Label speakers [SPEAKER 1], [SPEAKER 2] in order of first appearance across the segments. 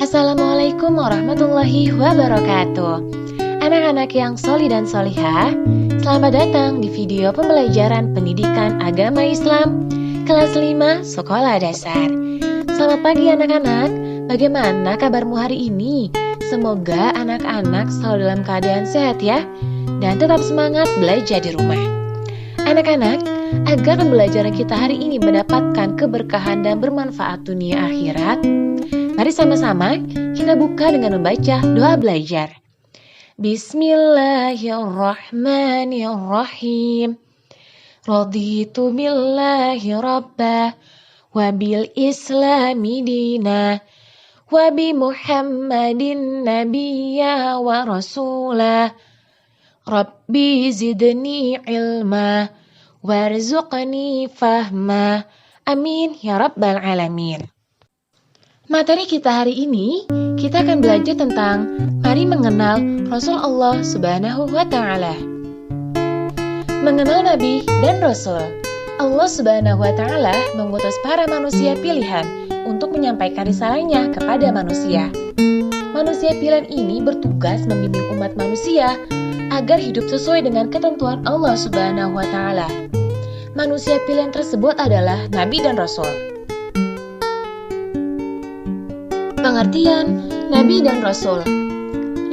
[SPEAKER 1] Assalamualaikum warahmatullahi wabarakatuh. Anak-anak yang sholih dan sholihah, selamat datang di video pembelajaran pendidikan agama Islam kelas 5 Sekolah Dasar. Selamat pagi anak-anak, bagaimana kabarmu hari ini? Semoga anak-anak selalu dalam keadaan sehat ya, dan tetap semangat belajar di rumah. Anak-anak, agar pembelajaran kita hari ini mendapatkan keberkahan dan bermanfaat dunia akhirat, mari sama-sama kita buka dengan membaca doa belajar. Bismillahirrahmanirrahim. Raditu billahi rabbah wa bil islami dina wa bi Muhammadin nabiyya wa rasulah. Rabbi zidni ilma warzuqni fahma. Amin ya rabbal alamin. Materi kita hari ini, kita akan belajar tentang mari mengenal Rasul Allah Subhanahu wa Ta'ala. Mengenal Nabi dan Rasul. Allah Subhanahu wa Ta'ala mengutus para manusia pilihan untuk menyampaikan risalahnya kepada manusia. Manusia pilihan ini bertugas membimbing umat manusia agar hidup sesuai dengan ketentuan Allah Subhanahu wa Ta'ala. Manusia pilihan tersebut adalah Nabi dan Rasul. Pengertian Nabi dan Rasul.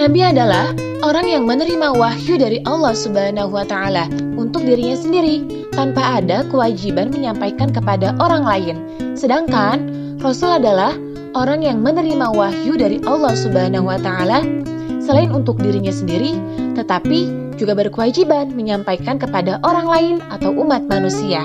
[SPEAKER 1] Nabi adalah orang yang menerima wahyu dari Allah Subhanahu wa Ta'ala untuk dirinya sendiri tanpa ada kewajiban menyampaikan kepada orang lain. Sedangkan Rasul adalah orang yang menerima wahyu dari Allah Subhanahu wa Ta'ala selain untuk dirinya sendiri, tetapi juga berkewajiban menyampaikan kepada orang lain atau umat manusia.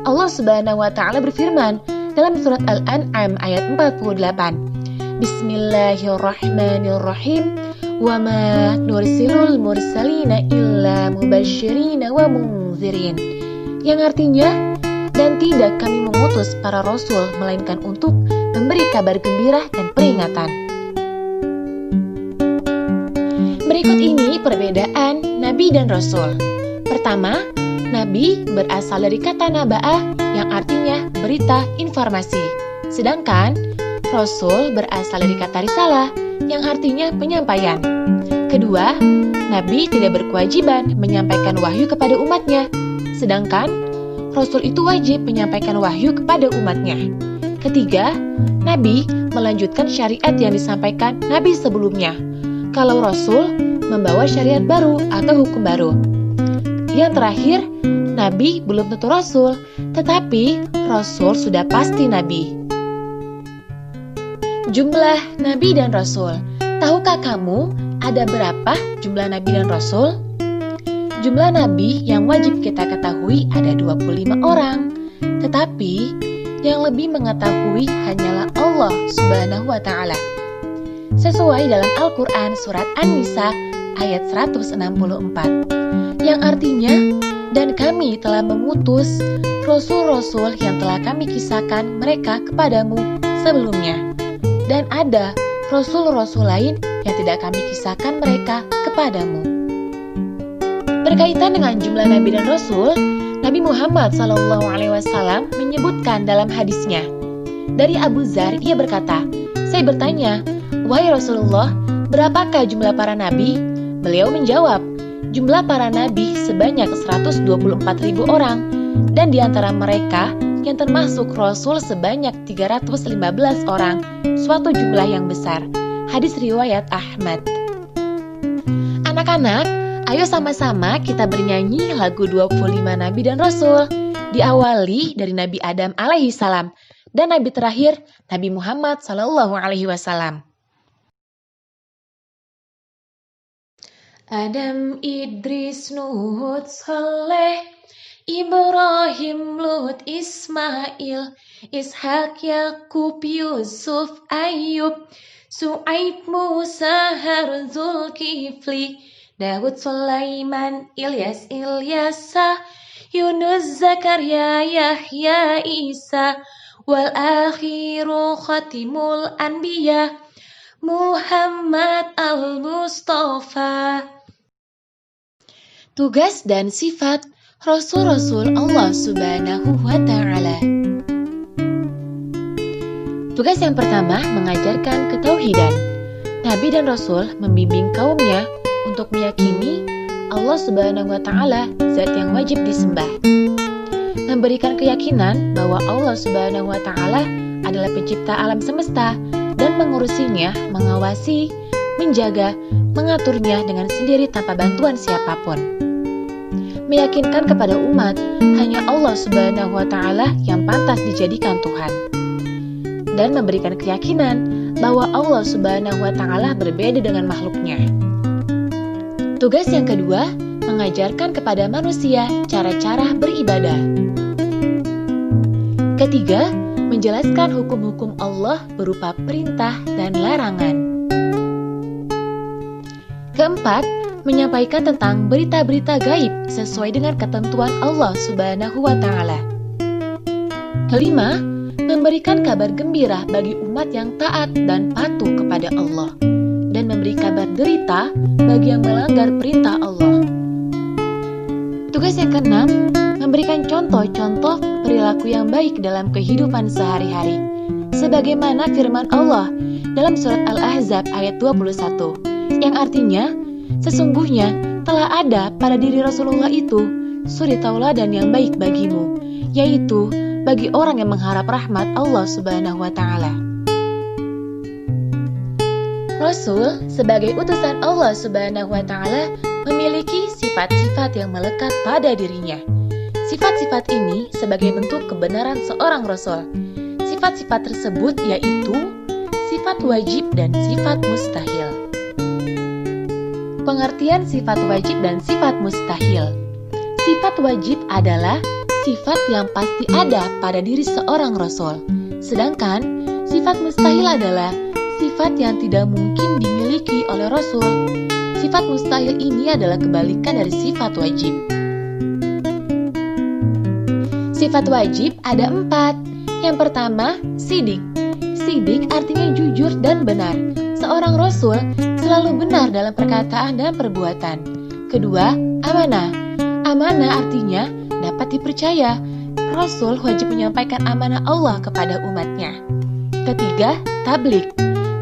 [SPEAKER 1] Allah Subhanahu wa Ta'ala berfirman dalam surat Al-An'am ayat 48. Bismillahirrahmanirrahim. Wa ma nursilul mursalina illa mubashirina wa munzirin. Yang artinya, dan tidak kami mengutus para rasul melainkan untuk memberi kabar gembira dan peringatan. Berikut ini perbedaan Nabi dan Rasul. Pertama, Nabi berasal dari kata naba'ah yang artinya berita, informasi. Sedangkan Rasul berasal dari kata risalah yang artinya penyampaian. Kedua, Nabi tidak berkewajiban menyampaikan wahyu kepada umatnya. Sedangkan Rasul itu wajib menyampaikan wahyu kepada umatnya. Ketiga, Nabi melanjutkan syariat yang disampaikan Nabi sebelumnya. Kalau Rasul membawa syariat baru atau hukum baru. Yang terakhir, Nabi belum tentu Rasul, tetapi Rasul sudah pasti Nabi. Jumlah Nabi dan Rasul. Tahukah kamu ada berapa jumlah Nabi dan Rasul? Jumlah Nabi yang wajib kita ketahui ada 25 orang. Tetapi yang lebih mengetahui hanyalah Allah Subhanahu wa Ta'ala. Sesuai dalam Al-Quran surat An-Nisa ayat 164. Yang artinya, dan kami telah mengutus Rasul-Rasul yang telah kami kisahkan mereka kepadamu sebelumnya. Dan ada Rasul-Rasul lain yang tidak kami kisahkan mereka kepadamu. Berkaitan dengan jumlah Nabi dan Rasul, Nabi Muhammad SAW menyebutkan dalam hadisnya. Dari Abu Dzar, ia berkata, saya bertanya, wahai Rasulullah, berapakah jumlah para Nabi? Beliau menjawab, jumlah para Nabi sebanyak 124.000 orang, dan di antara mereka yang termasuk Rasul sebanyak 315 orang, suatu jumlah yang besar. Hadis riwayat Ahmad. Anak-anak, ayo sama-sama kita bernyanyi lagu 25 Nabi dan Rasul. Diawali dari Nabi Adam alaihi salam dan Nabi terakhir Nabi Muhammad sallallahu alaihi wasallam. Adam, Idris, Nuh, Saleh, Ibrahim, Lut, Ismail, Ishak, Yakub, Yusuf, Ayub, Su'aib, Musa, Harun, Zulkifli, Daud, Sulaiman, Ilyas, Ilyasa, Yunus, Zakaria, Yahya, Isa, wal akhiru khatimul anbiya, Muhammad al-Mustafa. Tugas dan sifat Rasul-Rasul Allah Subhanahu wa Ta'ala. Tugas yang pertama mengajarkan ketauhidan. Nabi dan Rasul membimbing kaumnya untuk meyakini Allah Subhanahu wa Ta'ala zat yang wajib disembah. Memberikan keyakinan bahwa Allah Subhanahu wa Ta'ala adalah pencipta alam semesta dan mengurusinya, mengawasi, menjaga, mengaturnya dengan sendiri tanpa bantuan siapapun. Meyakinkan kepada umat hanya Allah Subhanahu wa Ta'ala yang pantas dijadikan Tuhan. Dan memberikan keyakinan bahwa Allah Subhanahu wa Ta'ala berbeda dengan makhluknya. Tugas yang kedua, mengajarkan kepada manusia cara-cara beribadah. Ketiga, menjelaskan hukum-hukum Allah berupa perintah dan larangan. Keempat, menyampaikan tentang berita-berita gaib sesuai dengan ketentuan Allah Subhanahu wa Ta'ala. Kelima, memberikan kabar gembira bagi umat yang taat dan patuh kepada Allah, dan memberi kabar derita bagi yang melanggar perintah Allah. Tugas yang keenam, memberikan contoh-contoh perilaku yang baik dalam kehidupan sehari-hari, sebagaimana firman Allah dalam surat Al-Ahzab ayat 21, yang artinya, sesungguhnya telah ada pada diri Rasulullah itu suri tauladan yang baik bagimu, yaitu bagi orang yang mengharap rahmat Allah Subhanahu wa Ta'ala. Rasul sebagai utusan Allah Subhanahu wa Ta'ala memiliki sifat-sifat yang melekat pada dirinya. Sifat-sifat ini sebagai bentuk kebenaran seorang Rasul. Sifat-sifat tersebut yaitu sifat wajib dan sifat mustahil. Pengertian sifat wajib dan sifat mustahil. Sifat wajib adalah sifat yang pasti ada pada diri seorang Rasul. Sedangkan sifat mustahil adalah sifat yang tidak mungkin dimiliki oleh Rasul. Sifat mustahil ini adalah kebalikan dari sifat wajib. Sifat wajib ada 4. Yang pertama, sidik. Sidik artinya jujur dan benar. Seorang Rasul selalu benar dalam perkataan dan perbuatan. Kedua, amanah. Amanah artinya dapat dipercaya. Rasul wajib menyampaikan amanah Allah kepada umatnya. Ketiga, tabligh.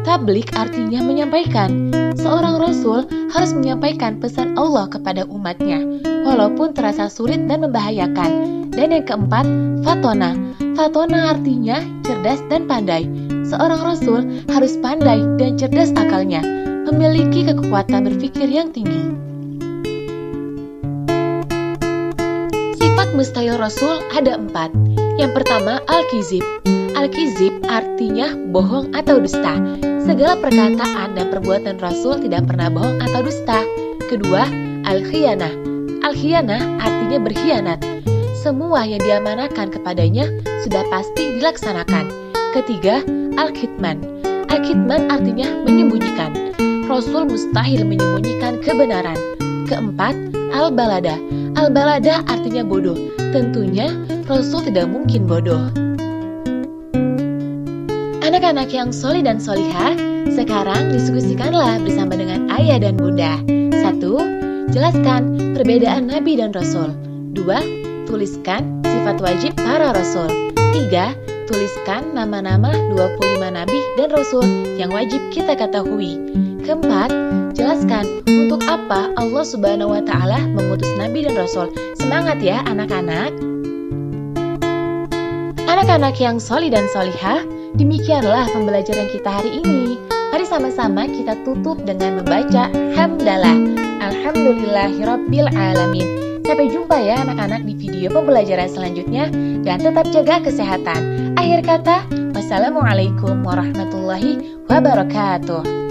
[SPEAKER 1] Tabligh artinya menyampaikan. Seorang Rasul harus menyampaikan pesan Allah kepada umatnya, walaupun terasa sulit dan membahayakan. Dan yang keempat, fatona. Fatona artinya cerdas dan pandai. Seorang Rasul harus pandai dan cerdas akalnya, memiliki kekuatan berpikir yang tinggi. Sifat mustahil Rasul ada 4. Yang pertama, al-kizib. Al-kizib artinya bohong atau dusta. Segala perkataan dan perbuatan Rasul tidak pernah bohong atau dusta. Kedua, al-khiyanah. Al-khiyanah artinya berkhianat. Semua yang diamanahkan kepadanya sudah pasti dilaksanakan. Ketiga, al-kitman. Al-kitman artinya menyembunyikan. Rasul mustahil menyembunyikan kebenaran. Keempat, al-balada. Al-balada artinya bodoh. Tentunya Rasul tidak mungkin bodoh. Anak-anak yang solih dan solihah, sekarang diskusikanlah bersama dengan ayah dan bunda. 1. Jelaskan perbedaan Nabi dan Rasul. 2. Tuliskan sifat wajib para Rasul. 3. Tuliskan nama-nama 25 Nabi dan Rasul yang wajib kita ketahui. Keempat, jelaskan untuk apa Allah Subhanahu wa Ta'ala mengutus Nabi dan Rasul. Semangat ya anak-anak. Anak-anak yang solih dan solihah, demikianlah pembelajaran kita hari ini. Mari sama-sama kita tutup dengan membaca hamdalah. Alhamdulillahirabbil alamin. Sampai jumpa ya anak-anak di video pembelajaran selanjutnya dan tetap jaga kesehatan. Akhir kata, wassalamualaikum warahmatullahi wabarakatuh.